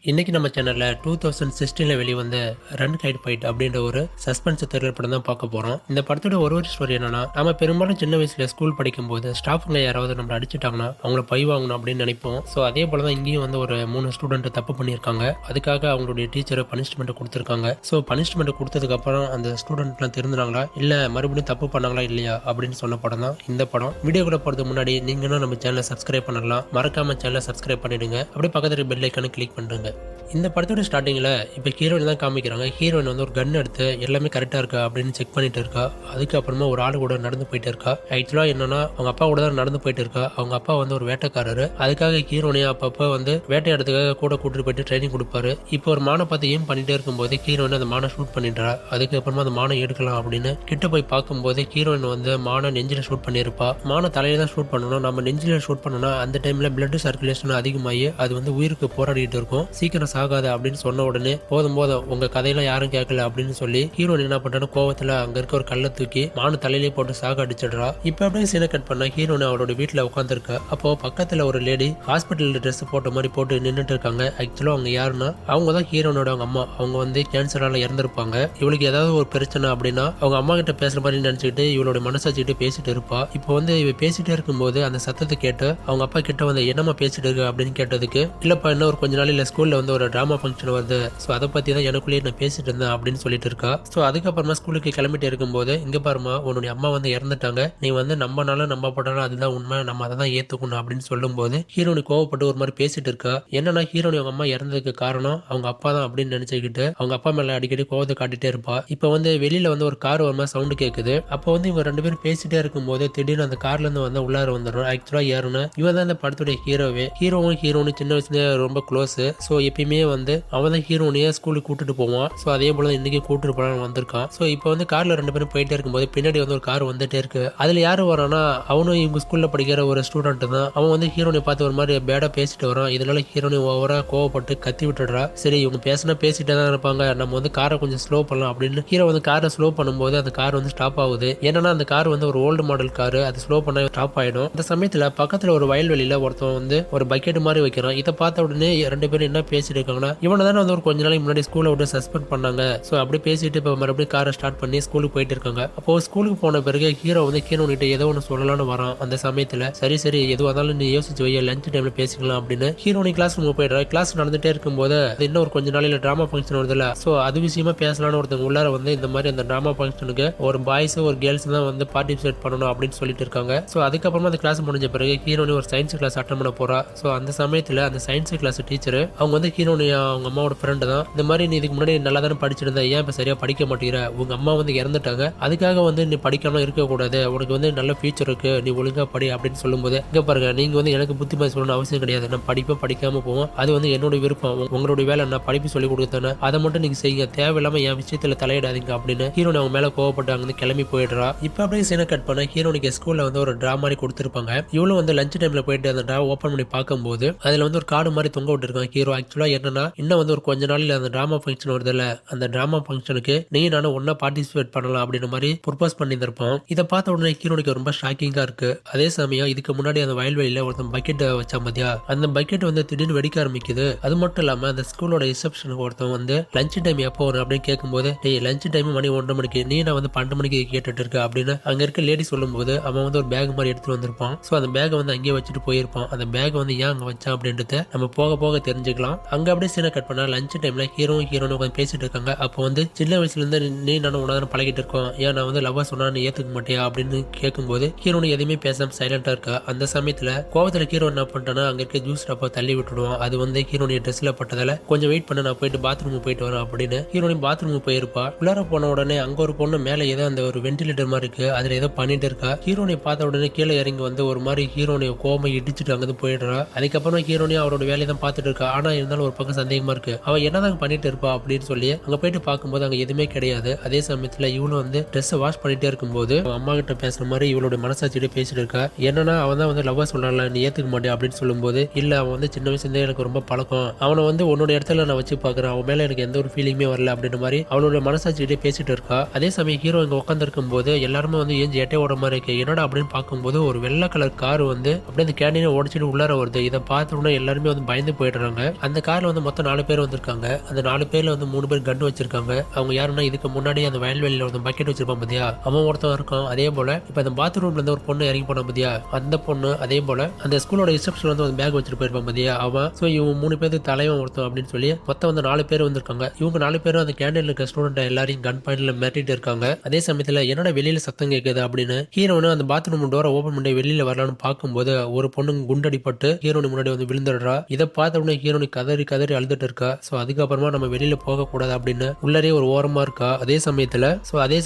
இன்னைக்கு நம்ம சேனல்ல 2016ல வெளிவந்த ரன் கைட் ஃபைட் அப்படின்ற ஒரு சஸ்பென்ஸ் த்ரில்லர் படம் தான் பார்க்க போறோம். இந்த படத்தோட ஒரு ஸ்டோரி என்னன்னா, நாம பெரும்பாலும் சின்ன வயசுல ஸ்கூல் படிக்கும் போது ஸ்டாஃப்களை யாராவது நம்மள அடிச்சிட்டாங்கன்னா அவங்கள பழி வாங்கணும் அப்படின்னு நினைப்போம். ஸோ அதே போல தான் இங்கேயும் வந்து ஒரு 3 ஸ்டூடெண்ட் தப்பு பண்ணியிருக்காங்க. அதுக்காக அவங்களுடைய டீச்சரை பனிஷ்மெண்ட் கொடுத்துருக்காங்க. ஸோ பனிஷ்மெண்ட் கொடுத்ததுக்கு அப்புறம் அந்த ஸ்டூடெண்ட்லாம் திருந்துனாங்களா இல்ல மறுபடியும் தப்பு பண்ணாங்களா இல்லையா அப்படின்னு சொன்ன படம் தான் இந்த படம். வீடியோக்குள்ள போறதுக்கு முன்னாடி நீங்களும் நம்ம சேனலை சப்ஸ்கிரைப் பண்ணலாம். மறக்காம சேனலை சப்ஸ்கிரைப் பண்ணிடுங்க. அப்படியே பக்கத்துல பெல் ஐக்கானை கிளிக் பண்ணுங்க. இந்த படத்தோட ஸ்டார்டிங்ல இப்ப ஹீரோயின் தான் காமிக்கிறாங்க. ஹீரோயின் வந்து ஒரு கன் எடுத்து எல்லாமே கரெக்டா இருக்கா அப்படின்னு செக் பண்ணிட்டு இருக்கா. அதுக்கப்புறமா ஒரு ஆளு கூட நடந்து போயிட்டு இருக்கா. ஆக்சுவலா என்னன்னா, அவங்க அப்பா கூட தான் நடந்து போயிட்டு இருக்கா. அவங்க அப்பா வந்து ஒரு வேட்டைக்காரரு. அதுக்காக ஹீரோனியா அப்பப்ப வந்து வேட்டையாடுறதுக்காக கூட கூட்டிட்டு போயிட்டு ட்ரைனிங் கொடுப்பாரு. இப்போ ஒரு மானை பார்த்து ஏம் பண்ணிட்டே இருக்கும்போது ஹீரோயின் அந்த மானை ஷூட் பண்ணிடுறா. அதுக்கப்புறமா அந்த மானை எடுக்கலாம் அப்படின்னு கிட்ட போய் பார்க்கும்போது ஹீரோயின் வந்து மானை நெஞ்சில ஷூட் பண்ணிருப்பா. மானை தலையில தான் ஷூட் பண்ணணும். நம்ம நெஞ்சில ஷூட் பண்ணோம்னா அந்த டைம்ல பிளட் சர்க்குலேஷன் அதிகமாகி அது வந்து உயிருக்கு போராடிட்டு இருக்கும். சீக்கிரம் சாகாது அப்படின்னு சொன்ன உடனே போதும் உங்க கதையெல்லாம் யாரும் கேட்கல அப்படின்னு சொல்லி ஹீரோயின் என்ன பண்றான்னு கோவத்துல அங்க இருக்க ஒரு கல்லை தூக்கி மானு தலையிலே போட்டு சாக அடிச்சிடுறா. இப்ப அப்படியே சீனை கட் பண்ண ஹீரோயின் அவரோட வீட்டுல உட்காந்துருக்கா. அப்போ பக்கத்துல ஒரு லேடி ஹாஸ்பிட்டல் ட்ரெஸ் போட்ட மாதிரி போட்டு நின்றுட்டு இருக்காங்க. ஆக்சுவலா அவங்க யாருன்னா, அவங்க தான் ஹீரோனோட அவங்க அம்மா. அவங்க வந்து கேன்சரால இறந்திருப்பாங்க. இவளுக்கு ஏதாவது ஒரு பிரச்சனை அப்படின்னா அவங்க அம்மா கிட்ட பேசுற மாதிரி நினைச்சுக்கிட்டு இவளோட மனசாச்சிட்டு பேசிட்டு இருப்பா. இப்போ வந்து இவ பேசிட்டே இருக்கும்போது அந்த சத்தத்தை கேட்டு அவங்க அப்பா கிட்ட வந்து என்னமா பேசிட்டு இருக்கு அப்படின்னு கேட்டதுக்கு, இல்லப்பா இன்னும் ஒரு கொஞ்ச நாள் ஸ்கூல்ல வந்து ஒரு டிராமா ஃபங்க்ஷன் வருது. ஸோ அதை பத்தி தான் எனக்குள்ளேயே நான் பேசிட்டு இருந்தேன் அப்படின்னு சொல்லிட்டு இருக்கா. ஸோ அதுக்கப்புறமா ஸ்கூலுக்கு கிளம்பிட்டு இருக்கும்போது, இங்க பாருமா உன்னுடைய அம்மா வந்து இறந்துட்டாங்க. நீ வந்து நம்பனாலும் நம்பப்பட்டாலும் அதுதான் உண்மை. நம்ம அதை தான் ஏத்துக்கணும் அப்படின்னு சொல்லும்போது ஹீரோனி கோவப்பட்டு ஒரு மாதிரி பேசிட்டு இருக்கா. என்னன்னா, ஹீரோனி அவங்க அம்மா இறந்ததுக்கு காரணம் அவங்க அப்பா தான் அப்படின்னு நினைச்சுக்கிட்டு அவங்க அப்பா மேல அடிக்கடி கோவத்தை காட்டிட்டே இருப்பா. இப்போ வந்து வெளியில வந்து ஒரு கார் ஒரு மாதிரி சவுண்டு கேட்குது. அப்போ வந்து இவங்க 2 பேரும் பேசிட்டே இருக்கும்போது திடீர்னு அந்த கார்ல இருந்து வந்து உள்ளார வந்துடும். ஆக்சுவலா யாருன்னு, இவன் தான் இந்த படத்துடைய ஹீரோவே. ஹீரோவும் சின்ன வயசுல ரொம்ப க்ளோஸ். ஸோ எப்பயுமே வந்து அவன் தான் ஹீரோனியை ஸ்கூலுக்கு கூட்டிட்டு போவான். ஸோ அதே போல இன்னைக்கு கூட்டிட்டு போனான்னு வந்திருக்கான். ஸோ இப்போ வந்து கார்ல 2 பேரும் போயிட்டே இருக்கும்போது பின்னாடி வந்து ஒரு கார் வந்துட்டே இருக்கு. அதுல யாரு வரானா, அவனும் இவங்க ஸ்கூல்ல படிக்கிற ஒரு ஸ்டூடெண்ட் தான். அவன் வந்து ஹீரோனை பார்த்து ஒரு மாதிரி பேடா பேசிட்டு வரான். இதனால ஹீரோனி ஓவரா கோவப்பட்டு கத்தி விட்டுடுறா. சரி இவங்க பேசிட்டே தான் இருப்பாங்க, நம்ம வந்து காரை கொஞ்சம் ஸ்லோ பண்ணலாம் அப்படின்னு ஹீரோ வந்து காரை ஸ்லோ பண்ணும்போது அந்த கார் வந்து ஸ்டாப் ஆகுது. ஏன்னா அந்த கார் வந்து ஒரு ஓல்டு மாடல் காரு. அது ஸ்லோ பண்ண ஸ்டாப் ஆயிடும். அந்த சமயத்துல பக்கத்துல ஒரு வயல்வெளியில ஒருத்தன் வந்து ஒரு பக்கெட் மாதிரி வைக்கிறான். இதை பார்த்த உடனே 2 பேரும் என்ன பேசிட்டு இருக்காங்கன்னா, இவனை தானே வந்து ஒரு கொஞ்ச நாளைக்கு முன்னாடி ஸ்கூலை விட்டு சஸ்பெண்ட் பண்ணாங்க. ஸோ அப்படி பேசிட்டு இப்போ மறுபடியும் காரை ஸ்டார்ட் பண்ணி ஸ்கூலுக்கு போயிட்டு இருக்காங்க. அப்போ ஸ்கூலுக்கு போன பிறகு ஹீரோ வந்து ஹீரோனிட்ட ஏதோ ஒன்று சொல்லலாம்னு வரான். அந்த சமயத்துல சரி எதுவாக இருந்தாலும் நீ யோசிச்சு வை, லஞ்ச் டைம்ல பேசிக்கலாம் அப்படின்னு ஹீரோனி கிளாஸ் ரூம் போயிடுறா. கிளாஸ் நடந்துட்டே இருக்கும்போது இன்னும் ஒரு கொஞ்ச நாளையில டிராமா ஃபங்க்ஷன் வருதுல்ல, ஸோ அது விஷயமா பேசலாம்னு ஒருத்தவங்க உள்ளார வந்து இந்த மாதிரி அந்த டிராமா ஃபங்க்ஷனுக்கு ஒரு பாய்ஸ் ஒரு கேர்ள்ஸ் தான் வந்து பார்ட்டிசிபேட் பண்ணணும் அப்படின்னு சொல்லிட்டு இருக்காங்க. ஸோ அதுக்கப்புறமா அந்த கிளாஸ் முடிஞ்ச பிறகு ஹீரோனி ஒரு சயின்ஸ் கிளாஸ் அட்டன் பண்ண போறா. ஸோ அந்த சமயத்துல அந்த சயின்ஸ் கிளாஸ் டீச்சர் அவங்க வந்து ஹீரோனி அவங்க அம்மாவோட ஃப்ரெண்டு தான். இந்த மாதிரி நீ இதுக்கு முன்னாடி நல்லா தானே படிச்சிருந்த, ஏன் இப்ப சரியா படிக்க மாட்டேங்கிற, உங்க அம்மா வந்து இறந்துட்டாங்க, அதுக்காக வந்து நீ படிக்காம இருக்கக்கூடாது, உனக்கு வந்து நல்ல ஃபியூச்சர் இருக்கு, நீ ஒழுங்கா படி அப்படின்னு சொல்லும்போது, இங்க பாருங்க நீங்க வந்து எனக்கு புத்திமதி சொல்லணும்னு அவசியம் கிடையாது. நான் படிக்காம போவோம், அது வந்து என்னோட விருப்பம். உங்களுடைய வேலை நான் படிப்பு சொல்லி கொடுத்தேன்னு அதை மட்டும் நீங்க செய்யுங்க, தேவையில்லாம என் விஷயத்துல தலையிடாதீங்க அப்படின்னு ஹீரோனி அவங்க மேல கோவப்பட்டு அங்கிருந்து கிளம்பி போயிடுறா. இப்ப அப்படியே சீனை கட் பண்ண ஹீரோனிக்கு ஸ்கூல்ல வந்து ஒரு டிரா மாதிரி கொடுத்துருப்பாங்க. இவளும் வந்து லஞ்ச் டைம்ல போயிட்டு அந்த டிரா ஓபன் பண்ணி பார்க்கும்போது அதுல வந்து ஒரு கார்டு மாதிரி தொங்க விட்டுருக்கான் ஹீரோ. ஆக்சுவலா என்னன்னா, இன்னும் வந்து ஒரு கொஞ்ச நாள்ல அந்த டிராமா ஃபங்க்ஷன் வருதுல்ல, அந்த டிராமா ஃபங்க்ஷனுக்கு நீ நானும் ஒன்னா பார்ட்டிசிபேட் பண்ணலாம் அப்படின்ற மாதிரி ப்ரொபோஸ் பண்ணியிருந்திருப்போம். இதை பார்த்த உடனே ஹீரோனுக்கு ரொம்ப ஷாக்கிங்கா இருக்கு. அதே சமயம் இதுக்கு முன்னாடி அந்த வயல்வெளியில ஒருத்தன் பக்கெட் வச்சா மதியா, அந்த பக்கெட் வந்து திடீர்னு வெடிக்க ஆரம்பிக்குது. அது மட்டும் இல்லாம அந்த ஸ்கூலோட ரிசப்ஷனுக்கு ஒருத்தன் வந்து லஞ்ச் டைம் எப்போ வரும் அப்படின்னு கேட்கும்போது, டேய் லஞ்ச் டைம் மணி 1:30 மணிக்கு, நீ நான் வந்து 12 மணிக்கு கேட்டுட்டு இருக்க அப்படின்னு அங்க இருக்க லேடி சொல்லும்போது அவன் வந்து ஒரு பேக் மாதிரி எடுத்துட்டு வந்திருப்பான். ஸோ அந்த பேக்கை வந்து அங்கேயே வச்சுட்டு போயிருப்பான். அந்த பேக் வந்து ஏன் அங்க வச்சான் அப்படின்றத நம்ம போக போக தெரிஞ்சுக்கலாம். அங்க அப்படியே சீனை கட் பண்ணா லஞ்ச் டைம்ல ஹீரோனும் உட்காந்து பேசிட்டு இருக்காங்க. அப்போ வந்து சின்ன வயசுல இருந்து நீ நானும் உணர்ந்து பழகிட்டு இருக்கோம், ஏன் நான் வந்து லவ்வா சொன்னா நீ ஏத்துக்க மாட்டியா அப்படின்னு கேட்கும்போது ஹீரோனு எதுவுமே பேசாம சைலண்டா இருக்கா. அந்த சமயத்துல கோவத்துல ஹீரோ என்ன பண்ணிட்டானா, அங்க இருக்க ஜூஸ் டப்பா தள்ளி விட்டுடுவான். அது வந்து ஹீரோனி ட்ரெஸ்ல பட்டதால கொஞ்சம் வெயிட் பண்ண, நான் போயிட்டு பாத்ரூம் போயிட்டு வரேன் அப்படின்னு ஹீரோனி பாத்ரூம் போயிருப்பா. உள்ளார போன உடனே அங்க ஒரு பொண்ணு மேல ஏதோ அந்த ஒரு வென்டிலேட்டர் மாதிரி இருக்கு, அதுல ஏதோ பண்ணிட்டு இருக்கா. ஹீரோனை பார்த்த உடனே கீழே இறங்கி வந்து ஒரு மாதிரி ஹீரோனை கோவமா இடிச்சுட்டு அங்கிருந்து போயிடுறா. அதுக்கப்புறம் ஹீரோனி அவரோட வேலையை தான் பார்த்துட்டு இருக்கா. ஆனா இருந்தாலும் ஒரு பக்கம் சந்தேகமா இருக்கு, அவ என்னதான் பண்ணிட்டு இருப்பா அப்படின்னு சொல்லி அங்க போயிட்டு பார்க்கும்போது அங்க எதுவுமே கிடையாது. அதே சமயத்துல இவளும் வந்து ட்ரெஸ் வாஷ் பண்ணிட்டே இருக்கும்போது அம்மா கிட்ட பேசுற மாதிரி இவளோட மனசாட்சியிட பேசிட்டு இருக்கா. என்னன்னா, அவன் தான் வந்து லவ்வா சொல்றான்ல, நீ ஏத்துக்க மாட்டே அப்படின்னு சொல்லும்போது, இல்ல அவன் வந்து சின்ன வயசுல எனக்கு ரொம்ப பழக்கம், அவனை வந்து உன்னோட இடத்துல நான் வச்சு பாக்குறேன், அவன் மேல எனக்கு எந்த ஒரு ஃபீலிங்குமே வரல அப்படின்ற மாதிரி அவளோட மனசாட்சியிட பேசிட்டு இருக்கா. அதே சமயம் ஹீரோ இங்க உட்காந்து இருக்கும் போது எல்லாருமே வந்து ஏஞ்சி எட்டை ஓட மாதிரி இருக்கு. என்னடா அப்படின்னு பார்க்கும்போது ஒரு வெள்ளை கலர் கார் வந்து அப்படியே அந்த கேண்டீனை உடச்சிட்டு உள்ளார வருது. இதை பார்த்த உடனே எல்லாருமே வந்து பயந்து போயிடுறாங்க. அந்த கார்ல வந்து மொத்தம் 4 பேர் வந்திருக்காங்க. அந்த 4 பேர்ல வந்து 3 பேர் கன் வச்சிருக்காங்க. அவங்க யாருன்னா இதுக்கு முன்னாடி அந்த வயல்வெளியில வந்து பக்கெட் வச்சிருப்பான் பாத்தியா, அவன் ஒருத்தன் இருக்கான். அதே போல இப்ப அந்த பாத்ரூம்ல இருந்து ஒரு பொண்ணு இறங்கி போனா பாத்தியா, அந்த பொண்ணு. அதே போல அந்த ஸ்கூலோட ரிசப்ஷன் வந்து ஒரு பேக் வச்சுட்டு போயிருப்பான் பாத்தியா அவன். சோ இவங்க 3 பேருக்கு தலைவன் ஒருத்தன் அப்படின்னு சொல்லி மொத்தம் வந்து 4 பேர் வந்திருக்காங்க. இவங்க 4 பேரும் அந்த கேண்டீன்ல இருக்க ஸ்டூடெண்ட் எல்லாரையும் கன் பாயிண்ட்ல மிரட்டிட்டு இருக்காங்க. அதே சமயத்துல என்னோட வெளியில சத்தம் கேட்குது அப்படின்னு ஹீரோனு அந்த பாத்ரூம் டோரை ஓபன் பண்ணி வெளியில வரலான்னு பார்க்கும்போது ஒரு பொண்ணு குண்டடிப்பட்டு ஹீரோனி முன்னாடி வந்து விழுந்துடுறா. இதை பார்த்த உடனே ஹீரோனி கதறி கதறி அழுதுட்டு இருக்கா. சோ அதுக்கப்புறமா நம்ம வெளியில போக கூடாது அப்படின்னு உள்ளரே ஒரு ஓரமா இருக்கா. அதே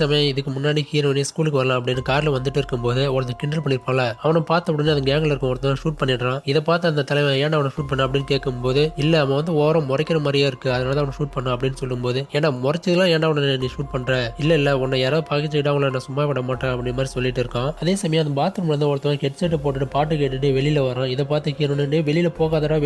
சமயம் இதுக்கு முன்னாடி ஹீரோனி ஸ்கூலுக்கு வரலாம் அப்படின்னு கார்ல வந்துட்டு இருக்கும்போது ஒருத்தன் கிண்டல் பண்ணிருப்பால, அவனை பார்த்த உடனே அந்த கேங்ல இருக்க ஒருத்தன் ஷூட் பண்ணிடுறான். இதை பார்த்து அந்த தலைவன் ஏன்னா அவனை ஷூட் பண்ண அப்படின்னு கேட்கும்போது, இல்ல அவன் வந்து ஓரம் முறைக்கிற மாதிரியே இருக்கு, அதனால அவனை ஷூட் பண்ண அப்படின்னு சொல்லும்போது, ஏன்னா முறைச்சதுலாம் ஏன்னா அவனை நீ ஷூட் பண்ற, இல்ல உன்னை யாராவது பாக்கிச்சுக்கிட்டா அவங்கள நான் சும்மா விட மாட்டேன் அப்படி மாதிரி சொல்லிட்டு இருக்கான். அதே சமயம் அந்த பாத்ரூம்ல இருந்து ஒருத்தவங்க ஹெட்செட் போட்டுட்டு பாட்டு கேட்டுட்டு வெளியில வரான். இதை பார்த்து ஹீரோனே வெளியில போகாதரா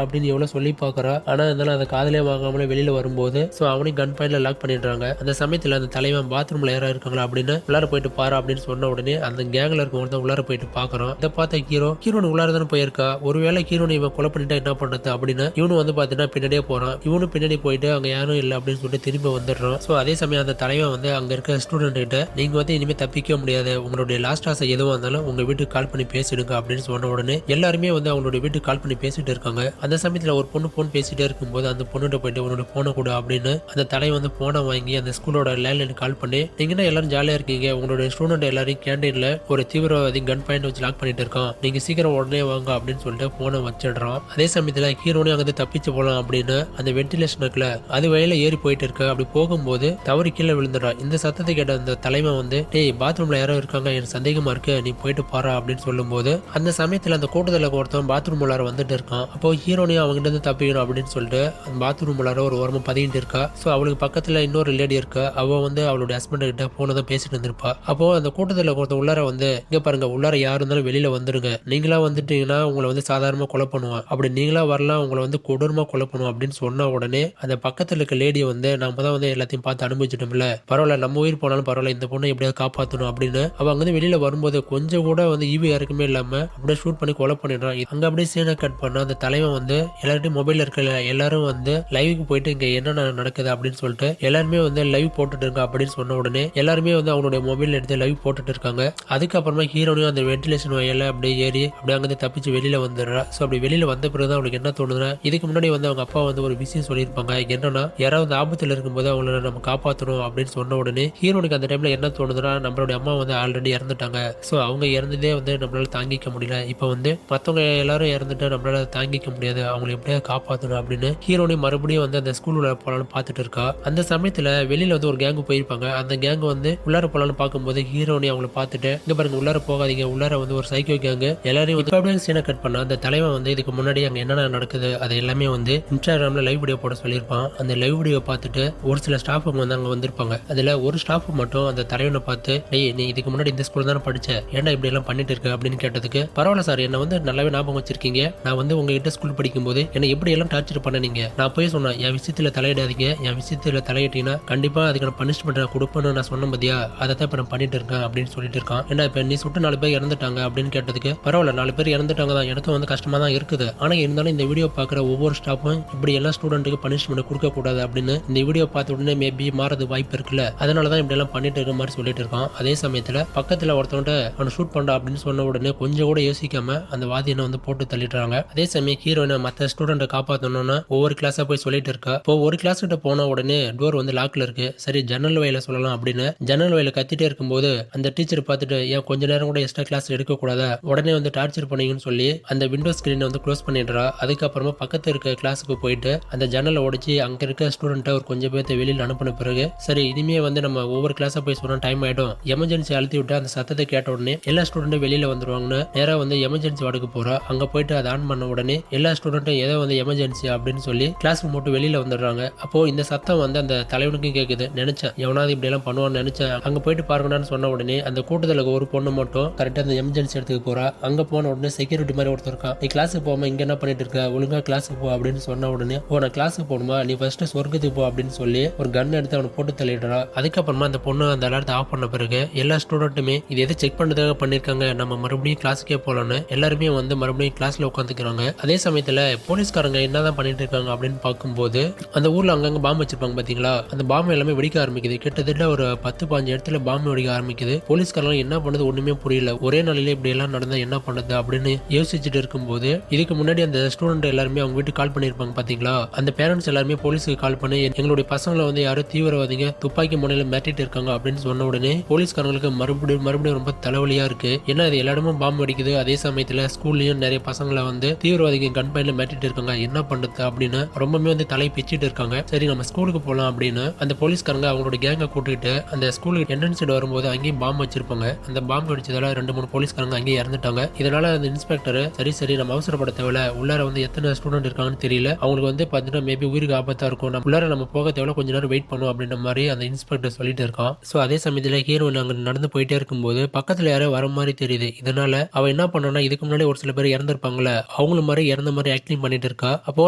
அப்படின்னு எவ்வளவு சொல்லி பாக்குறா. ஆனா இருந்தாலும் அந்த காதலே வாங்காமலே வெளியில வரும்போது சோ அவனையும் கன் பாயிண்ட்ல லாக் பண்ணிடுறாங்க. அந்த சமயத்துல அந்த தலைவன் பாத்ரூம்ல யாரா இருக்காங்களா அப்படின்னு உள்ளார போயிட்டு பாரு அப்படின்னு சொன்ன உடனே அந்த கேங்ல இருக்க ஒருத்தன் உள்ளார போயிட்டு பாக்குறான். இதை பார்த்த ஹீரோனு உள்ளார தானே போயிருக்கா, ஒருவேளை ஹீரோனு இவன் கொலை பண்ணிட்டா என்ன பண்றது அப்படின்னு இவனு வந்து பாத்தீங்கன்னா பின்னாடியே போறான். இவனு பின்னாடி போயிட்டு அங்க யாரும் இல்ல அப்படின்னு சொல்லிட்டு திரும்ப வந்துடுறான். சோ அதே சமயம் அந்த தலைவன் வந்து அங்க இருக்க ஸ்டூடெண்ட் கிட்ட, நீங்க வந்து இனிமே தப்பிக்க முடியாது, உங்களுடைய லாஸ்ட் ஆசை எதுவா இருந்தாலும் உங்க வீட்டுக்கு கால் பண்ணி பேசிடுங்க அப்படின்னு சொன்ன உடனே எல்லாருமே வந்து அவங்களுடைய வீட்டுக்கு கால் பண்ணி பேசிட்டு இருக்காங்க. அந்த சமயத்துல ஒரு பொண்ணு போன் பேசிட்டே இருக்கும்போது அந்த பொண்ணுகிட்ட போயிட்டு உன்னோட போனை கொடு அப்படின்னு அந்த தலைவன் வந்து போனை வாங்கி அந்த ஸ்கூலோட லேண்ட்லைன் கால் பண்ணி, நீங்கன்னா எல்லாரும் ஜாலியா இருக்கீங்க, உங்களுடைய ஸ்டூடெண்ட் எல்லாரையும் கேண்டீன்ல ஒரு தீவிரவாதி கன் பாயிண்ட் வச்சு லாக் பண்ணிட்டு இருக்கான், நீங்க சீக்கிரம் உடனே வாங்க அப்படின்னு சொல்லிட்டு போனை வச்சிடுறான். அதே சமயத்துல ஹீரோனே அங்க தப்பிச்சு போலாம் அப்படின்னு அந்த வென்டிலேஷன் இருக்குல்ல அது வழியில ஏறி போயிட்டு இருக்கு. அப்படி போகும்போது தவறி கீழே விழுந்துடா. இந்த சத்தத்தை கேட்ட அந்த தலைவன் வந்து, டேய் பாத்ரூம்ல யாரோ இருக்காங்க, எனக்கு சந்தேகமா இருக்கு, நீ போயிட்டு பாரு அப்படின்னு சொல்லும் போது அந்த சமயத்துல அந்த கூட்டத்துல ஒருத்தன் பாத்ரூம் உள்ளார வந்துட்டு இருக்கான். அப்போ ஹீரோனையும் அவங்க இருந்து தப்பிக்கணும் அப்படின்னு சொல்லிட்டு அந்த பாத்ரூம் உள்ளார ஒரு ஓரமா பதிக்கிட்டு இருக்கா. சோ அவளுக்கு பக்கத்துல இன்னொரு லேடி இருக்கா. அவ வந்து அவளுடைய ஹஸ்பண்ட் கிட்ட போனதான் பேசிட்டு இருந்திருப்பா. அப்போ அந்த கூட்டத்துல ஒருத்தன் உள்ளார வந்து, இங்க பாருங்க உள்ளார யாரு இருந்தாலும் வெளியில வந்துருங்க, நீங்களா வந்துட்டீங்கன்னா உங்களை வந்து சாதாரணமா கொலை பண்ணுவான், அப்படி நீங்களா வரலாம் உங்களை வந்து கொடூரமா கொலை பண்ணுவோம் அப்படின்னு சொன்ன உடனே அந்த பக்கத்துல இருக்க லேடியை வந்து, நம்ம தான் வந்து எல்லாத்தையும் பார்த்து அனுபவிச்சிட்டோம்ல, பரவாயில்ல நம்ம உயிர் போனாலும் பரவாயில்ல, இந்த பொண்ணை எப்படியாவது காப்பாற்றணும் அப்படின்னு அவ அங்க வெளியில வரும்போது கொஞ்சம் கூட வந்து ஈவு யாருக்குமே இல்லாம அப்படியே ஷூட் பண்ணி கொலை பண்ணிடுறான். அங்க அப்படியே சீனை கட் பண்ண அந்த தலைவன் வந்து எல்லார்ட்டையும் மொபைல் இருக்க எல்லாரும் வந்து லைவுக்கு போயிட்டு இங்க என்ன நடக்குது அப்படின்னு சொல்லிட்டு எல்லாருமே வந்து லைவ் போட்டுட்டு இருக்க அப்படின்னு சொன்ன உடனே எல்லாருமே வந்து அவனுடைய மொபைல் எடுத்து லைவ் போட்டுட்டு இருக்காங்க. அதுக்கப்புறமா ஹீரோனையும் அந்த வென்டிலேஷன் வயல அப்படியே ஏறி அப்படியே அங்கிருந்து தப்பிச்சு வெளியில வந்துடுறா. சோ அப்படி வெளியில வந்த பிறகுதான் அவனுக்கு என்ன தோணுதுன்னா, இதுக்கு முன்னாடி வந்து அவங்க அப்பா வந்து ஒரு விஷயம் சொல்லியிருப்பாங்க, என்னன்னா யாராவது ஆபத்துல இருக்கும்போது அவங்கள நம்ம காப்பாற்றணும் அப்படின்னு சொன்ன உடனே ஹீரோனுக்கு அந்த டைம்ல என்ன தோணுதுன்னா, நம்மளுடைய அம்மா வந்து ஆல்ரெடி இறந்துட்டாங்க, சோ அவங்க இறந்ததே வந்து நம்மளால தாங்கிக்க முடியல, இப்ப வந்து மத்தவங்க எல்லாரும் இறந்துட்டு நம்மளால தாங்கிக்க முடியாது, அவங்களை எப்படியா காப்பாற்றணும் அப்படின்னு ஹீரோனி மறுபடியும் வந்து அந்த ஸ்கூல் உள்ள போலான்னு பார்த்துட்டு இருக்கா. அந்த சமயத்துல வெளியில வந்து ஒரு கேங்கு போயிருப்பாங்க. அந்த கேங்கு வந்து உள்ளார போலான்னு பார்க்கும்போது ஹீரோனி அவங்களை பார்த்துட்டு, இங்க பாருங்க உள்ளார போகாதீங்க, உள்ளார வந்து ஒரு சைக்கோ கேங்கு எல்லாரையும் வந்து அப்படியே சீனை கட் பண்ண அந்த தலைவன் வந்து இதுக்கு முன்னாடி அங்க என்னென்ன நடக்குது அது எல்லாமே வந்து இன்ஸ்டாகிராம்ல லைவ் வீடியோ போட சொல்லியிருப்பான். அந்த லைவ் வீடியோ பார்த்துட்டு ஒரு சில ஸ்டாஃப் வந்து அங்க வந்திருப்பாங்க. அதுல ஒரு ஸ்டாஃப் மட்டும் அந்த தலைவனை பார்த்து, டேய் நீ இதுக்கு முன்னாடி இந்த ஸ்கூல் தானே படிச்ச, ஏன்னா இப்படி எல்லாம் பண்ணிட்டு இருக்க அப்படின்னு கேட்டதுக்கு, பரவாயில்ல சார் என்ன வந்து நல்லாவே ஞாபகம் வச்சிருக்கீங்க, நான் வந்து உங்ககிட்ட ஸ்கூல் படிக்கும் போது என்ன எப்படி எல்லாம் டார்ச்சர் பண்ணீங்க, நான் போய் சொன்னேன் என் விஷயத்துல தலையிடாதீங்க, என் விஷயத்துல தலையிட்டீங்கன்னா கண்டிப்பா அதுக்கான பனிஷ்மெண்ட் நான் கொடுப்பேன்னு நான் சொன்ன மதியா, அதை தான் இப்ப நான் பண்ணிட்டு இருக்கேன் அப்படின்னு சொல்லிட்டு இருக்கான். ஏன்னா இப்ப நீ சுட்டு 4 பேர் இறந்துட்டாங்க அப்படின்னு கேட்டதுக்கு, பரவாயில்ல 4 பேர் இறந்துட்டாங்க தான், எனக்கும் வந்து கஷ்டமா தான் இருக்குது, ஆனா இருந்தாலும் இந்த வீடியோ பாக்குற ஒவ்வொரு ஸ்டாஃபும் இப்படி எல்லா ஸ்டூடெண்ட்டுக்கு பனிஷ்மெண்ட் கொடுக்க கூடாது அப்படின்னு இந்த வீடியோ பார்த்த உடனே மேபி மாறது வாய்ப்பு இருக்குல்ல, அதனாலதான் இப்படி எல்லாம் பண்ணிட்டு இருக்க மாதிரி சொல்லிட்டு இருக்கான். அதே சமயத்துல பக்கத்துல ஒருத்தவன்ட்ட அவனை ஷூட் பண்ணா அப்படின்னு சொன்ன உடனே கொஞ்சம் கூட யோசிக்காம அந்த வாதியனை வந்து போட்டு தள்ளிடுறாங்க. அதே சமயம் ஹீரோயினை மத்த ஸ்டூடெண்ட்டை காப்பாற்றணும்னு ஒவ்வொரு கிளாஸா போய் சொல்லிட்டு இருக்கா. இப்போ ஒரு கிளாஸ் கிட்ட போன உடனே டோர் வந்து லாக்ல இருக்கு. சரி ஜன்னல் வயல சொல்லலாம் அப்படின்னு ஜன்னல் வயல கத்திட்டே இருக்கும்போது அந்த டீச்சர் பார்த்துட்டு, ஏன் கொஞ்ச நேரம் கூட எக்ஸ்ட்ரா கிளாஸ் எடுக்க கூடாதா, உடனே வந்து டார்ச்சர் பண்ணீங்கன்னு சொல்லி அந்த விண்டோ ஸ்கிரீனை வந்து க்ளோஸ் பண்ணிடுறா. அதுக்கப்புறமா பக்கத்து இருக்க கிளாஸுக்கு போயிட்டு அந்த ஜன்னலை உடைச்சு அங்க இருக்க ஸ்டூடெண்ட்டை ஒரு கொஞ்சம் பேர்த்த வெளியில் அனுப்பின பிறகு, சரி இனிமே வந்து நம்ம ஒவ்வொரு கிளாஸா போய் சொன்னா டைம் ஆயிடும், எமர்ஜென்சி அழுத்தி விட்டு அந்த சத்தத்தை கேட்ட உடனே எல்லா ஸ்டூடெண்ட்டும் வெளியில வந்துருவாங்கன்னு நேரா வந்து எமர்ஜென்சி வார்டுக்கு போறா. அங்க போயிட்டு அதை ஆன் பண்ண உடனே எல்லா ஸ்டூடெண்ட்டும் ஏதோ வந்து எமர்ஜென்சி அப்படின்னு சொல்லி கிளாஸ் போட்டு வெளியில வந்துடுறாங்க. அப்போ இந்த சத்தம் வந்து அந்த தலைவனுக்கும் கேக்குது. நினைச்சேன் எவனாவது இப்படி எல்லாம் பண்ணுவான்னு நினைச்சேன், அங்க போயிட்டு பாருங்கன்னு சொன்ன உடனே அந்த கூட்டத்துல ஒரு பொண்ணு மட்டும் கரெக்டா அந்த எமர்ஜென்சி இடத்துக்கு போறா. அங்க போன உடனே செக்யூரிட்டி மாதிரி ஒருத்தர் இருக்கான், நீ கிளாஸுக்கு போகாம இங்க என்ன பண்ணிட்டு இருக்க, ஒழுங்கா கிளாஸுக்கு போ அப்படின்னு சொன்ன உடனே, ஓ நான் கிளாஸுக்கு போகணுமா, நீ ஃபர்ஸ்ட் சொர்க்கத்துக்கு போ அப்படின்னு சொல்லி ஒரு கன் எடுத்து அவனை போட்டு தள்ளிடுறா. அதுக்கப்புறமா அந்த பொண்ணு அந்த அலர்ட் ஆஃப் பண்ண பிறகு எல்லா ஸ்டூடெண்ட்டுமே இது எது செக் பண்ணதுக்காக பண்ணிருக்காங்க, நம்ம மறுபடியும் கிளாஸுக்கே போலான்னு எல்லாருமே வந்து மறுபடியும் கிளாஸ்ல உட்காந்துக்கிறாங்க. அதே சமயத்துல போலீஸ் போலீஸ்காரங்க என்னதான் பண்ணிட்டு இருக்காங்க அப்படின்னு பார்க்கும்போது அந்த ஊர்ல அங்கங்க பாம்பு வச்சிருப்பாங்க பாத்தீங்களா, அந்த பாம்பு எல்லாமே வெடிக்க ஆரம்பிக்குது. கிட்டத்தட்ட ஒரு 10-15 இடத்துல பாம்பு வெடிக்க ஆரம்பிக்குது. போலீஸ்காரங்க என்ன பண்ணது ஒண்ணுமே புரியல. ஒரே நாளிலே இப்படி எல்லாம் நடந்தா என்ன பண்ணது அப்படின்னு யோசிச்சுட்டு இருக்கும்போது இதுக்கு முன்னாடி அந்த ஸ்டூடெண்ட் எல்லாருமே அவங்க வீட்டுக்கு கால் பண்ணிருப்பாங்க பாத்தீங்களா, அந்த பேரண்ட்ஸ் எல்லாருமே போலீஸுக்கு கால் பண்ணி எங்களுடைய பசங்களை வந்து யாரோ தீவிரவாதிங்க துப்பாக்கி முனையில மிரட்டிட்டு இருக்காங்க அப்படின்னு சொன்ன உடனே போலீஸ்காரங்களுக்கு மறுபடியும் ரொம்ப தலைவலியா இருக்கு. ஏன்னா அது எல்லா இடமும் பாம்பு வெடிக்குது. அதே சமயத்துல ஸ்கூல்லயும் நிறைய பசங்களை வந்து தீவிரவாதிகள் கன் பாயிண்ட்ல மிரட்டிட்டு இருக்காங்க, என்ன பண்றது அப்படின்னு ரொம்பவே வந்து தலை பிச்சிட்டு இருக்காங்க. சரி நம்ம ஸ்கூலுக்கு போலாம் அப்படின்னு அந்த போலீஸ்காரங்க அவங்களோட கேங்க கூட்டிட்டு அந்த ஸ்கூலுக்கு என்ட்ரன்ஸ் சைடு வரும்போது அங்கேயும் பாம்பு வச்சிருப்பாங்க. அந்த பாம்பு வெடிச்சதால 2-3 போலீஸ்காரங்க அங்கேயே இறந்துட்டாங்க. இதனால அந்த இன்ஸ்பெக்டர் சரி நம்ம அவசரப்பட தேவையில்ல, உள்ளார வந்து எத்தனை ஸ்டூடெண்ட் இருக்காங்கன்னு தெரியல, அவங்களுக்கு வந்து பாத்தீங்கன்னா மேபி உயிருக்கு ஆபத்தா இருக்கும், நம்ம உள்ளார நம்ம போக தேவையில்ல, கொஞ்ச நேரம் வெயிட் பண்ணும் அப்படின்ற மாதிரி அந்த இன்ஸ்பெக்டர் சொல்லிட்டு இருக்கான். சோ அதே சமயத்துல ஹீரோயின் அங்க நடந்து போயிட்டே இருக்கும்போது பக்கத்துல யாரோ வர மாதிரி தெரியுது. இதனால அவ என்ன பண்ணா, இதுக்கு முன்னாடி ஒரு சில பேர் இறந்திருப்பாங்கல்ல, அவங்களும் மாதிரி இறந்த மாதிரி ஆக்டிங் பண்ணிட்டு இருக்கா. அப்போ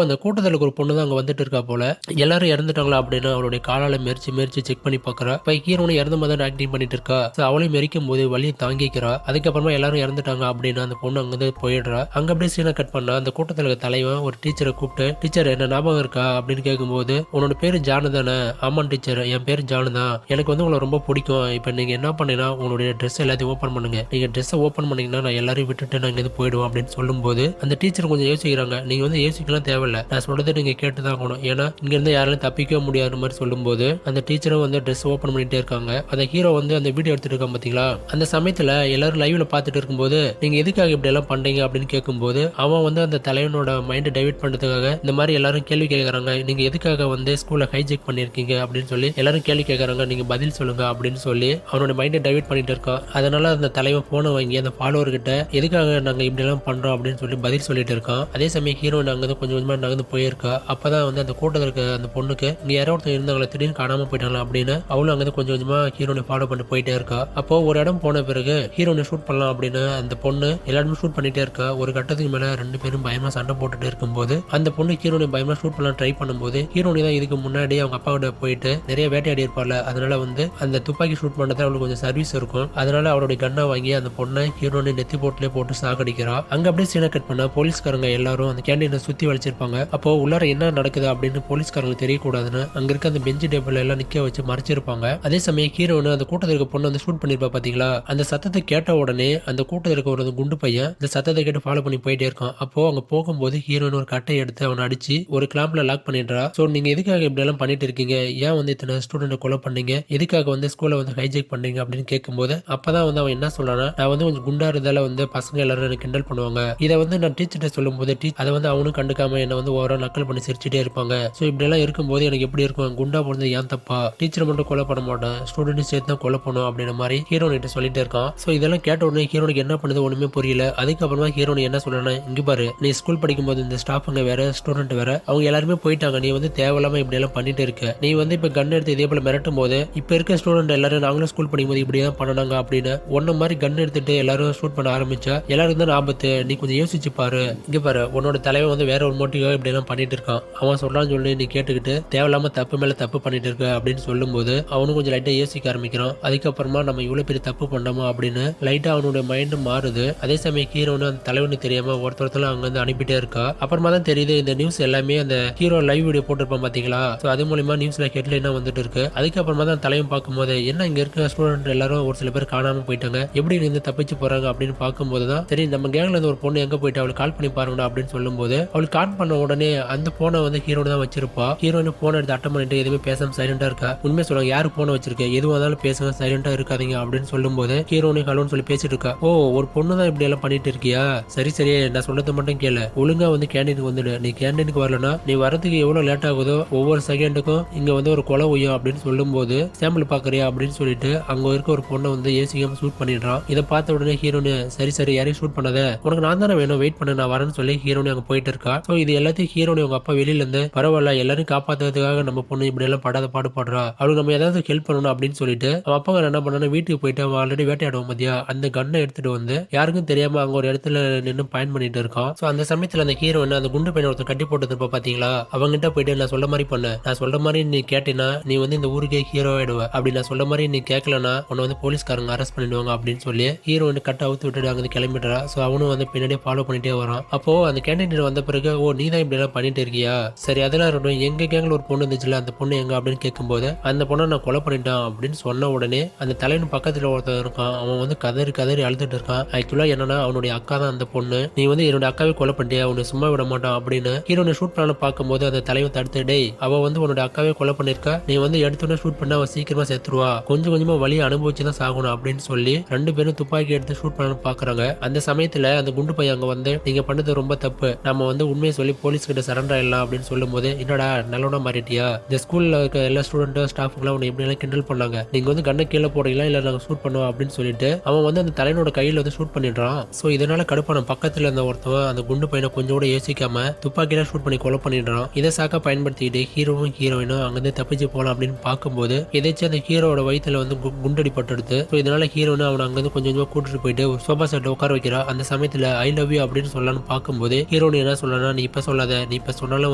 அந்த கூட்டத்துல ஒரு பொண்ணு தான் அங்க வந்துட்டு இருக்கா போல. எல்லாரும் இறந்துட்டாங்களா அப்படின்னு அவளுடைய காலால மெரிச்சு செக் பண்ணி பாக்குறா. இப்ப ஹீரோனு இறந்த மாதிரி தான் ஆக்டிங் பண்ணிட்டு இருக்கா. அவளையும் மெரிக்கும் போது வலியை தாங்கிக்கிறா. அதுக்கப்புறமா எல்லாரும் இறந்துட்டாங்க அப்படின்னு அந்த பொண்ணு அங்கிருந்து போயிடுறா. அங்க அப்படியே சீனை கட் பண்ணா அந்த கூட்டத்துல இருக்க தலைவன் ஒரு டீச்சரை கூப்பிட்டு, டீச்சர் என்ன ஞாபகம் இருக்கா அப்படின்னு கேட்கும்போது, உன்னோட பேரு ஜானு தானே? ஆமாம் டீச்சர், என் பேரு ஜானு தான், எனக்கு வந்து உங்களை ரொம்ப பிடிக்கும். இப்ப நீங்க என்ன பண்ணீங்கன்னா உங்களுடைய ட்ரெஸ் எல்லாத்தையும் ஓபன் பண்ணுங்க, நீங்க ட்ரெஸ் ஓபன் பண்ணீங்கன்னா நான் எல்லாரையும் விட்டுட்டு நான் இங்க போயிடுவோம் அப்படின்னு சொல்லும்போது அந்த டீச்சர் கொஞ்சம் யோசிக்கிறாங்க. நீங்க வந்து யோசிக்கலாம் தேவையில்ல, நான் சொல்றதை நீங்க கேட்டுதான் ஆகணும், ஏன்னா இங்க இருந்து யாராலும் தப்பிக்க முடியாத மாதிரி சொல்லும்போது அந்த டீச்சரும் வந்து ட்ரெஸ் ஓபன் பண்ணிட்டே இருக்காங்க. அந்த ஹீரோ வந்து அந்த வீடியோ எடுத்துட்டு இருக்காங்க பாத்தீங்களா, அந்த சமயத்துல எல்லாரும் லைவ்ல பாத்துட்டு இருக்கும்போது நீங்க எதுக்காக இப்படி எல்லாம் பண்றீங்க அப்படின்னு கேட்கும்போது அவன் வந்து அந்த தலைவனோட மைண்ட் டைவர்ட் பண்றதுக்காக இந்த மாதிரி எல்லாரும் கேள்வி கேட்கறாங்க, நீங்க எதுக்காக வந்து ஸ்கூல்ல ஹைஜெக் பண்ணிருக்கீங்க அப்படின்னு சொல்லி எல்லாரும் கேள்வி கேட்கறாங்க, நீங்க பதில் சொல்லுங்க அப்படின்னு சொல்லி அவனோட மைண்டை டைவர்ட் பண்ணிட்டு இருக்கான். அதனால அந்த தலைவன் போனை வாங்கி அந்த ஃபாலோவர் கிட்ட எதுக்காக நாங்க இப்படி எல்லாம் பண்றோம் அப்படின்னு சொல்லி பதில் சொல்லிட்டு இருக்கான். அதே சமயம் ஹீரோயின் அங்க கொஞ்சம் கொஞ்சமா நகர்ந்து போயிருக்கா. அப்பதான் வந்து அந்த கூட்டத்தில் இருக்க அந்த பொண்ணுக்கு இங்க யாரோ ஒருத்தர் இருந்தாங்களா, திடீர்னு காணாம போயிட்டாங்களா அப்படின்னு அவளும் அங்க கொஞ்சம் கொஞ்சமா ஹீரோனை ஃபாலோ பண்ணி போயிட்டே இருக்கா. அப்போ ஒரு இடம் போன பிறகு ஹீரோனை ஷூட் பண்ணலாம் அப்படின்னு அந்த பொண்ணு எல்லாருமே ஷூட் பண்ணிட்டே இருக்கா. ஒரு கட்டத்துக்கு மேல 2 பேரும் பயமா சண்டை போட்டுட்டு இருக்கும்போது அந்த பொண்ணு ஹீரோனை பயமா ஷூட் பண்ணலாம் ட்ரை பண்ணும்போது ஹீரோனி தான் இதுக்கு முன்னாடி அவங்க அப்பாவோட போயிட்டு நிறைய வேட்டையாடி இருப்பாள். அதனால வந்து அந்த துப்பாக்கி ஷூட் பண்ணது அவளுக்கு கொஞ்சம் சர்வீஸ் இருக்கும். அதனால அவருடைய கண்ணை வாங்கி அந்த பொண்ணை ஹீரோனை நெத்தி போட்டுல போட்டு சாகடிக்கிறா. அங்க அப்படியே சீனை கட் பண்ண போலீஸ்காரங்க எல்லாரும் அந்த கேண்டீனை சுத்தி வளைச்சிருப்பாங்க. அப்போ உள்ளார என்ன நடக்குது அப்படின்னு போலீஸ்காரங்களுக்கு தெரியக்கூடாதுன்னு அங்க இருக்க அந்த பெஞ்சு டேபிள் எல்லாம் நிக்க வச்சு மறைச்சிருப்பாங்க. அதே சமயம் ஹீரோனு அந்த கூட்டத்தில் இருக்க பொண்ணு வந்து ஷூட் பண்ணிருப்பா பாத்தீங்களா, அந்த சத்தத்தை கேட்ட உடனே அந்த கூட்டத்தில் இருக்க ஒரு குண்டு பையன் இந்த சத்தத்தை கேட்டு ஃபாலோ பண்ணி போயிட்டே இருக்கான். அப்போ அங்க போகும்போது ஹீரோயின் ஒரு கட்டை எடுத்து அவனை அடிச்சு ஒரு கிளாம்ப்ல லாக் பண்ணிடுறா. சோ நீங்க எதுக்காக இப்படி எல்லாம் பண்ணிட்டு இருக்கீங்க, ஏன் வந்து இத்தனை ஸ்டூடெண்ட் கொலை பண்ணீங்க, எதுக்காக வந்து ஸ்கூல்ல வந்து ஹைஜெக் பண்ணீங்க அப்படின்னு கேட்கும்போது அப்பதான் வந்து அவன் என்ன சொல்றானா, நான் வந்து கொஞ்சம் குண்டா இருந்தால வந்து பசங்க எல்லாரும் எனக்கு கிண்டல் பண்ணுவாங்க, இதை வந்து நான் டீச்சர்கிட்ட சொல்லும் போது அதை வந்து அவனும் கண்டுக்காம என்ன வந்து ஓவரா நக்கல் பண்ணி சிரிச்சுட்டே இருப்பாங்க. சோ இப்படி எல்லாம் இருக்கும்போது எனக்கு எப்படி இருக்கும், குண்டா போனது ஏன் தப்பா, டீச்சர் மட்டும் கொலை பண்ண மாட்டேன், ஸ்டூடெண்ட் சேர்த்து தான் கொலை பண்ணும் அப்படின்ற மாதிரி ஹீரோன் கிட்ட சொல்லிட்டு இருக்கான். சோ இதெல்லாம் கேட்ட உடனே ஹீரோனுக்கு என்ன பண்ணுது ஒண்ணுமே புரியல. அதுக்கப்புறமா ஹீரோன் என்ன சொல்றானே, இங்க பாரு நீ ஸ்கூல் படிக்கும் போது இந்த ஸ்டாஃபுங்க வேற ஸ்டூடெண்ட் வேற அவங்க எல்லாருமே போயிட்டாங்க, நீ வந்து தேவையில்லாம இப்படி எல்லாம் பண்ணிட்டு இருக்க, நீ வந்து இப்ப கன் எடுத்து இதே போல மிரட்டும் போது இப்ப இருக்க ஸ்டூடெண்ட் எல்லாரும் நாங்களும் ஸ்கூல் படிக்கும் போது இப்படிதான் பண்ணாங்க அப்படின்னு ஒன்ன மாதிரி கன் எடுத்துட்டு எல்லாரும் ஷூட் பண்ண ஆரம்பிச்சா எல்லாருக்கும் தான் ஆபத்து, நீ கொஞ்சம் யோசிச்சு பாரு, இங்க பாரு உன்னோட தலைவன் வந்து வேற ஒரு மோட்டிவா இப்படி எல்லாம் பண்ணிட்டு இருக்கான், அவன் சொல்றான்னு சொல்லி நீ கேட்டுக்கிட்டு தேவையில்லாம தப்பு மேல தப்பு பண்ணிட்டு இருக்க அப்படின்னு சொல்லும் போது அவனும் கொஞ்சம் லைட்டா யோசிக்க ஆரம்பிக்கிறான். அதுக்கப்புறமா நம்ம இவ்வளவு பெரிய தப்பு பண்ணோமா அப்படின்னு லைட்டா அவனுடைய மைண்ட் மாறுது. அதே சமயம் ஹீரோன்னு அந்த தலைவனுக்கு தெரியாம ஒருத்தர் அங்க வந்து அனுப்பிட்டே இருக்கா. அப்புறமா தான் தெரியுது இந்த நியூஸ் எல்லாமே அந்த ஹீரோ லைவ் வீடியோ போட்டிருப்பான் பாத்தீங்களா, சோ அது மூலமா நியூஸ்ல ஹெட்லைனா வந்துட்டு இருக்கு. அதுக்கப்புறமா தான் தலைவன் பார்க்கும்போது என்ன இங்க இருக்க ஸ்டூடெண்ட் எல்லாரும் ஒரு சில பேர் காணாம போயிட்டாங்க, எப்படி இருந்து தப்பிச்சு போறாங்க அப்படின்னு பார்க்கும்போது தான் சரி நம்ம கேங்ல இருந்து ஒரு பொண்ணு எங்க போயிட்டு அவளுக்கு கால் பண்ணி பாருங்கடா அப்படின்னு சொல்லும் போது அவளுக்கு கால் பண்ண உடனே அந்த போனை வந்து ஹீரோனு தான் வச்சிருப்பா. ஹீரோயின் போனை எடுத்து அட்டன் பண்ணிட்டு எதுவுமே பேசாம சைலண்டா இருக்கா. உண்மையை சொல்லுவாங்க, யாரு போனை வச்சிருக்க, எதுவாக இருந்தாலும் பேசுங்க, சைலண்டா இருக்காதீங்க அப்படின்னு சொல்லும் போது ஹீரோனு ஹலோன்னு சொல்லி பேசிட்டு இருக்கா. ஓ ஒரு பொண்ணு தான் இப்படி எல்லாம் பண்ணிட்டு இருக்கியா, சரி சரி நான் சொல்றது மட்டும் கேளு, ஒழுங்கா வந்து கேண்டீனுக்கு வந்துடு, நீ கேண்டீனுக்கு வரலன்னா நீ வரதுக்கு எவ்வளவு லேட் ஆகுதோ ஒவ்வொரு செகண்டுக்கும் இங்க வந்து ஒரு கொலை உயம் அப்படின்னு சொல்லும் போது சாம்பிள் பாக்குறியா அப்படின்னு சொல்லிட்டு அங்க இருக்க ஒரு பொண்ணை வந்து ஏசிக்காம ஷூட் பண்ணிடுறான். இதை பார்த்த உடனே ஹீரோனு சரி சரி யாரையும் ஷூட் பண்ணாத, உனக்கு நான் தானே வேணும், வெயிட் பண்ண நான் வரேன்னு சொல்லி ஹீரோனு அங்க போயிட்டு இருக்கா. சோ இது எல்லாத்தையும் ஹீரோனு உங்க அப்பா வெளியில இருந்து பரவாயில்ல எல்லாரும் காப்பாத்துறதுக்காக நம்ம பொண்ணு இப்படி எல்லாம் படாத பாடுபடுறா, அவளுக்கு நம்ம ஏதாவது ஹெல்ப் பண்ணணும் அப்படின்னு சொல்லிட்டு அவன் அப்பா என்ன பண்ணா வீட்டுக்கு போயிட்டு அவன் ஆல்ரெடி வேட்டையாடுவோம் மதியா அந்த கண்ணை எடுத்துட்டு வந்து யாருக்கும் தெரியாம அங்க ஒரு இடத்துல நின்று பயன் பண்ணிட்டு இருக்கான். சோ அந்த சமயத்துல அந்த ஹீரோன்னு அந்த குண்டு பையன் ஒருத்தர் கட்டி போட்டு இருப்பா பாத்தீங்களா, அவங்கிட்ட போயிட்டு நான் சொல்ல மாதிரி பண்ண, நான் சொல்ற மாதிரி நீ கேட்டினா நீ வந்து இந்த ஊருக்கே ஹீரோ ஆயிடுவ, அப்படி நான் சொல்ல மாதிரி நீ கேட்கலனா உன்னை வந்து போலீஸ்காரங்க அரெஸ்ட் பண்ணிடுவாங்க அப்படின்னு சொல்லி ஹீரோ வந்து கட்ட அவுத்து விட்டுட்டு அங்க கிளம்பிடுறா. சோ அவனும் வந்து பின்னாடியே ஃபாலோ பண்ணிட்டே வரான். அப்போ அந்த கேண்டீன் வந்த பிறகு ஓ நீ தான் இப்படி எல்லாம் பண்ணிட்டு இருக்கியா, சரி அதெல்லாம் இருக்கட்டும், எங்க கேங்ல ஒரு பொண்ணு இருந்துச்சுல அந்த பொண்ணு எங்க அப்படின்னு கேட்கும்போது அந்த பொண்ணை நான் கொலை பண்ணிட்டேன் அப்படின்னு சொன்ன உடனே அந்த தலைவன் பக்கத்துல ஒருத்தன் இருக்கான், அவன் வந்து கதறி கதறி அழுதுட்டு இருக்கான். ஆக்சுவலா என்னன்னா அவனுடைய அக்கா தான் அந்த பொண்ணு, நீ வந்து என்னோட அக்காவை கொலை பண்ணிட்டியா, உன்னை சும்மா விட மாட்டான் அப்படின்னு ஹீரோனை ஷூட் பண்ண பார்க்கும்போது அந்த தலைவன் தடுத்து டேய் அவ வந்து உன்னோட அக்காவே கொலை பண்ணிருக்கா, நீ வந்து எடுத்தோன்னே ஷூட் பண்ண அவ சீக்கிரமா செத்துருவா, கொஞ்சம் கொஞ்சமா வழியை அனுபவிச்சுதான் சாகணும் அப்படின்னு சொல்லி 2 பேரும் துப்பாக்கி எடுத்து ஷூட் பண்ண பாக்குறாங்க. அந்த சமயத்துல அந்த குண்டு பையன் அங்க வந்து நீங்க பண்ணது ரொம்ப தப்பு, நம்ம வந்து உண்மையை சொல்லி போலீஸ் கிட்ட சரண்டர் ஆயிடலாம் அப்படின்னு சொல்லும் போது என்னடா நல்லவனா மாறிட்டியா, இந்த ஸ்கூல்ல இருக்க எல்லா ஸ்டூடெண்ட் ஸ்டாஃப்லாம் உன்னை எப்படி எல்லாம் கிண்டல் பண்ணாங்க, நீங்க வந்து கண்ணை கீழே போடுறீங்களா இல்ல நாங்க ஷூட் பண்ணுவோம் அப்படின்னு சொல்லிட்டு அவன் வந்து அந்த தலைவனோட கையில வந்து ஷூட் பண்ணிடுறான். சோ இதனால கடுப்பான பக்கத்துல இருந்த ஒருத்தவன் அந்த குண்டு பையனை கொஞ்சம் கூட யோசிக்காம துப்பாக்கியில ஷூட் பண்ணி கொலை பண்ணிடுறான். இதை சாக்கா பயன்படுத்திக்கிட்டு ஹீரோவும் ஹீரோயினும் அங்கிருந்து தப்பிச்சு போலாம் அப்படின்னு பார்க்கும்போது எதாச்சும் அந்த ஹீரோட வயிற்றுல வந்து குண்டடி பட்டுடுது. ஸோ இதனால ஹீரோனு அவனை அங்கிருந்து கொஞ்சம் கொஞ்சமா கூட்டிட்டு போயிட்டு ஒரு சோபா செட்ல உட்கார வைக்கிறா. அந்த சமயத்துல ஐ லவ் யூ அப்படின்னு சொல்லலாம்னு பார்க்கும்போது ஹீரோனு என்ன சொல்லனா, நீ இப்ப சொல்லாத, நீ இப்ப சொன்னாலும்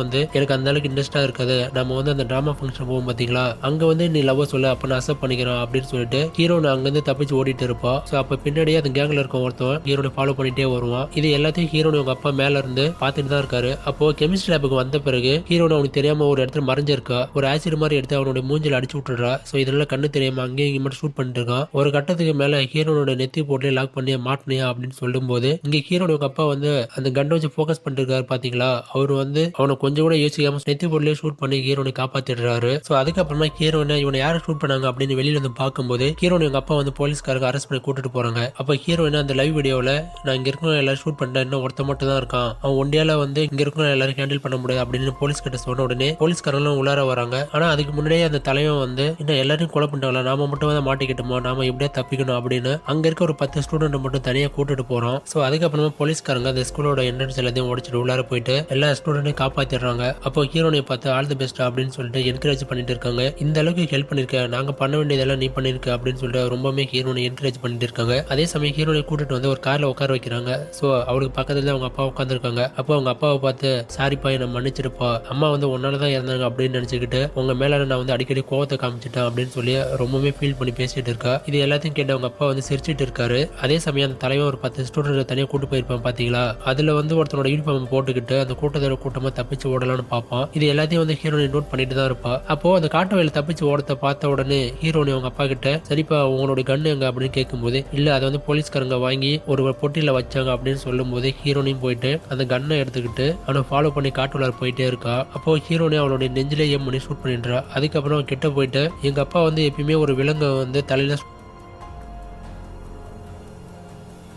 வந்து எனக்கு அந்த அளவுக்கு இன்ட்ரெஸ்டா இருக்காது, நம்ம வந்து அந்த டிராமா ஃபங்க்ஷன் போவோம் பாத்தீங்களா, அங்க வந்து நீ லவ் சொல்ல அப்ப நான் அக்செப்ட் பண்ணிக்கிறேன் அப்படின்னு சொல்லிட்டு ஹீரோனு அங்கிருந்து தப்பிச்சு ஓடிட்டு இருப்பா. ஸோ அப்ப பின்னாடியே அந்த கேங்ல இருக்க ஒருத்தவன் ஹீரோனை ஃபாலோ பண்ணிட்டே வருவான். இது எல்லாத்தையும் ஹீரோனு அவங்க அப்பா மேல இருந்து பார்த்துட்டு தான் இருக்காரு. அப்போ கெமிஸ்ட்ரி லேபுக்கு வந்த பிறகு ஹீரோனு அவனுக்கு தெரியாம ஒரு இடத்துல மறைஞ்சிருக்கா, ஒரு ஆசிட் மாதிரி எடுத்து அவனோட மூஞ்சில அடிச்சு விட்டுறா. ஸோ இதனால கண்ணு தெரியாம அங்கேயும் இங்கே மட்டும் ஷூட் பண்ணிட்டு இருக்கான். ஒரு கட்டத்துக்கு மேல ஹீரோனோட நெத்தி போட்டு லாக் பண்ணி மாட்டினியா அப்படின்னு சொல்லும் போது இங்க ஹீரோனு அவங்க அப்பா வந்து அந்த கன் வச்சு போக்கஸ் பண்ணிட்டு இருக்காரு பாத்தீங்களா, அவர் வந்து அவனை கொஞ்சம் கூட யோசிக்காம நெத்தி போட்டுலயே ஷூட் பண்ணி ஹீரோனை காப்பாத்திடுறாரு. ஸோ அதுக்கப்புறமா ஹீரோனை இவனை யாரை ஷூட் பண்ணாங்க அப்படின்னு வெளியில வந்து பார்க்கும்போது ஹீரோனு எங்க அப்பா வந்து போலீஸ்காரங்க அரெஸ்ட் பண்ணி கூட்டிட்டு போறாங்க. அப்ப ஹீரோயின் அந்த லைவ் வீடியோல நான் இங்க இருக்கிற எல்லாரும் ஷூட் பண்ணிட்டேன், இன்னும் ஒருத்த மட்டும் தான் இருக்கான், அவன் ஒண்டியால வந்து இங்க இருக்கிற எல்லாரும் ஹேண்டில் பண்ண முடியாது அப்படின்னு போலீஸ் கிட்ட சொன்ன உடனே போலீஸ்காரங்களும் உள்ளார வராங்க. ஆனா அதுக்கு முன்னாடியே அந்த தலைவன் வந்து இன்னும் எல்லாரையும் கொலை பண்ணிட்டாங்களா, நாம மட்டும் தான் மாட்டிக்கிட்டோமோ, நாம எப்படியா தப்பிக்கணும் அப்படின்னு அங்க இருக்க ஒரு 10 ஸ்டூடெண்ட் மட்டும் தனியா கூட்டிட்டு போறோம். சோ அதுக்கப்புறமா போலீஸ்காரங்க அந்த ஸ்கூலோட என்ட்ரன்ஸ் எல்லாத்தையும் உடைச்சிட்டு உள்ளார போயிட்டு எல்லா ஸ்டூடெண்ட்டையும் காப்பாத்திடுறாங்க. அப்போ ஹீரோனை பார்த்து ஆல் தி பெஸ்ட் அப்படின்னு சொல்லிட்டு என்கரேஜ் பண்ணிட்டு இருக்காங்க. இந்த அளவுக்கு ஹெல்ப் பண்ணிருக்க, நாங்க பண்ண வேண்டியதெல்லாம் நீ பண்ணிருக்க அப்படின்னு சொல்லிட்டு ரொம்பவே ஹீரோனை என்கரேஜ் பண்ணிட்டு இருக்காங்க. அதே சமயம் ஹீரோனை கூட்டிட்டு வந்து ஒரு கார்ல உட்கார வைக்கிறாங்க. சோ அவளுக்கு பக்கத்துல அவங்க அப்பா உட்காந்துருக்காங்க. அப்போ அவங்க அப்பாவை பார்த்து சாரிப்பா என்ன மன்னிச்சிருப்பா, அம்மா வந்து உன்னாலதான் இறந்தாங்க அப்படின்னு நினைச்சுக்கிட்டு உங்க மேல நான் வந்து அடிக்கடி கோவத்தை காமிச்சிட்டேன் அப்படின்னு சொல்லி ரொம்பவே ஃபீல் பண்ணி பேசிட்டு இருக்கா. இது எல்லாத்தையும் கேட்டு அவங்க அப்பா வந்து சிரிச்சிட்டு இருக்காரு. அதே சமயம் அந்த தலைவன் ஒரு 10 ஸ்டூடெண்ட் தனியா கூட்டு போயிருப்பான் பாத்தீங்களா, அதுல வந்து ஒருத்தனோட யூனிஃபார்ம் போட்டுக்கிட்டு அந்த கூட்டத்தோட கூட்டமா தப்பிச்சு ஓடலாம்னு பார்ப்பான். இது எல்லாத்தையும் வந்து ஹீரோனி நோட் பண்ணிட்டு தான் இருப்பா. அப்போ அந்த காட்டு வயல தப்பிச்சு ஓடத்தை பார்த்த உடனே ஹீரோனி அவங்க அப்பா கிட்ட சரிப்பா உங்களோட கண்ணு எங்க அப்படின்னு கேட்கும்போது இல்ல அதை வந்து போலீஸ்காரங்க வாங்கி ஒரு பொட்டியில வச்சாங்க அப்படின்னு சொல்லும் போது ஹீரோனியும் போயிட்டு அந்த கண்ணை எடுத்துக்கிட்டு அவனை ஃபாலோ பண்ணி காட்டுள்ளார போயிட்டே இருக்கா. அப்போ ஹீரோனி அவளுடைய நெஞ்சிலே ஏம் பண்ணி ஷூட் பண்ணிடுறா. அதுக்கப்புறம் கிட்ட போயிட்டு எங்க அப்பா வந்து எப்பயுமே ஒரு விலங்கை வந்து தலையில